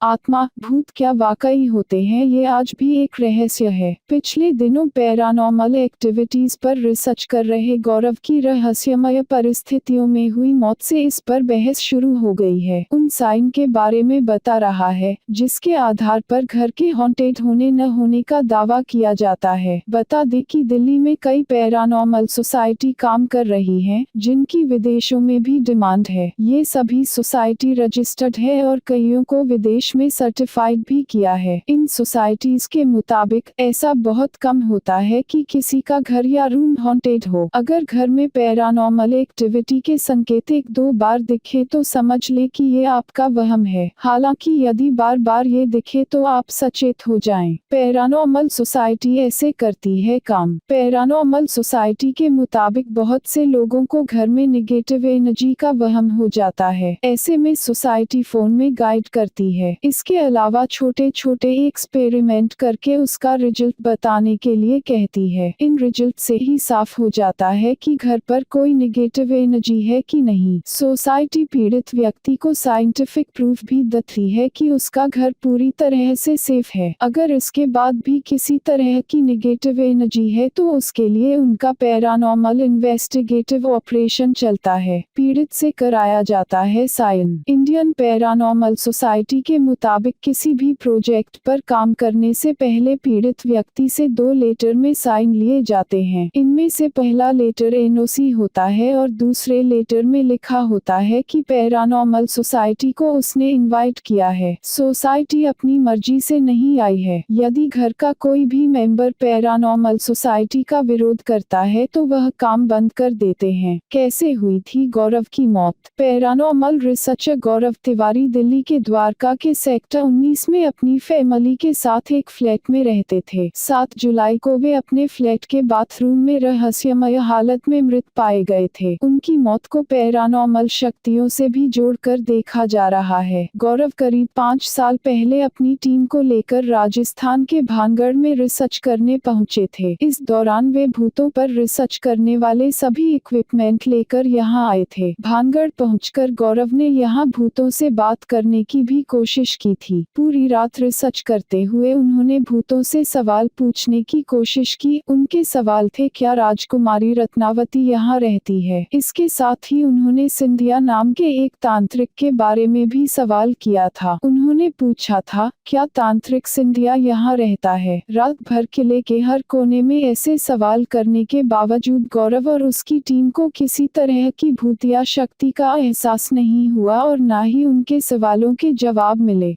आत्मा, भूत क्या वाकई होते हैं, ये आज भी एक रहस्य है। पिछले दिनों पैरानॉर्मल एक्टिविटीज पर रिसर्च कर रहे गौरव की रहस्यमय परिस्थितियों में हुई मौत से इस पर बहस शुरू हो गई है। उन साइन के बारे में बता रहा है जिसके आधार पर घर के हॉन्टेड होने न होने का दावा किया जाता है। बता दें कि दिल्ली में कई पैरानॉर्मल सोसाइटी काम कर रही हैं, जिनकी विदेशों में भी डिमांड है। ये सभी सोसाइटी रजिस्टर्ड है और कईयों को विदेश में सर्टिफाइड भी किया है। इन सोसाइटीज के मुताबिक ऐसा बहुत कम होता है कि किसी का घर या रूम हॉन्टेड हो। अगर घर में पैरानॉर्मल एक्टिविटी के संकेत एक दो बार दिखे तो समझ ले कि ये आपका वहम है। हालांकि यदि बार बार ये दिखे तो आप सचेत हो जाएं। पैरानॉर्मल सोसाइटी ऐसे करती है काम। पैरानॉर्मल सोसाइटी के मुताबिक बहुत से लोगों को घर में निगेटिव एनर्जी का वहम हो जाता है। ऐसे में सोसाइटी फोन में गाइड करती है। इसके अलावा छोटे छोटे एक्सपेरिमेंट करके उसका रिजल्ट बताने के लिए कहती है। इन रिजल्ट से ही साफ हो जाता है कि घर पर कोई निगेटिव एनर्जी है कि नहीं। सोसाइटी पीड़ित व्यक्ति को साइंटिफिक प्रूफ भी देती है कि उसका घर पूरी तरह से सेफ है। अगर इसके बाद भी किसी तरह की निगेटिव एनर्जी है तो उसके लिए उनका पैरानॉर्मल इन्वेस्टिगेटिव ऑपरेशन चलता है। पीड़ित से कराया जाता है साइन। इंडियन पैरानॉर्मल सोसाइटी के मुताबिक किसी भी प्रोजेक्ट पर काम करने से पहले पीड़ित व्यक्ति से 2 लेटर में साइन लिए जाते हैं। इनमें से पहला लेटर एनओसी होता है और दूसरे लेटर में लिखा होता है कि पैरानॉर्मल सोसाइटी को उसने इनवाइट किया है। सोसाइटी अपनी मर्जी से नहीं आई है। यदि घर का कोई भी मेंबर पैरानॉर्मल सोसाइटी का विरोध करता है तो वह काम बंद कर देते हैं। कैसे हुई थी गौरव की मौत? पैरानॉर्मल रिसर्चर गौरव तिवारी दिल्ली के द्वारका के सेक्टर 19 में अपनी फैमिली के साथ एक फ्लैट में रहते थे। 7 जुलाई को वे अपने फ्लैट के बाथरूम में रहस्यमय हालत में मृत पाए गए थे। उनकी मौत को पैरानॉर्मल शक्तियों से भी जोड़कर देखा जा रहा है। गौरव करीब 5 साल पहले अपनी टीम को लेकर राजस्थान के भानगढ़ में रिसर्च करने पहुंचे थे। इस दौरान वे भूतों पर रिसर्च करने वाले सभी इक्विपमेंट लेकर यहां आए थे। भानगढ़ पहुंचकर गौरव ने यहां भूतों से बात करने की भी कोशिश की थी। पूरी रात रिसर्च करते हुए उन्होंने भूतों से सवाल पूछने की कोशिश की। उनके सवाल थे, क्या राजकुमारी रत्नावती यहाँ रहती है? इसके साथ ही उन्होंने सिंधिया नाम के एक तांत्रिक के बारे में भी सवाल किया था। उन्होंने पूछा था, क्या तांत्रिक सिंधिया यहाँ रहता है? रात भर किले के हर कोने में ऐसे सवाल करने के बावजूद गौरव और उसकी टीम को किसी तरह की भूतिया शक्ति का एहसास नहीं हुआ और न ही उनके सवालों के जवाब मिले।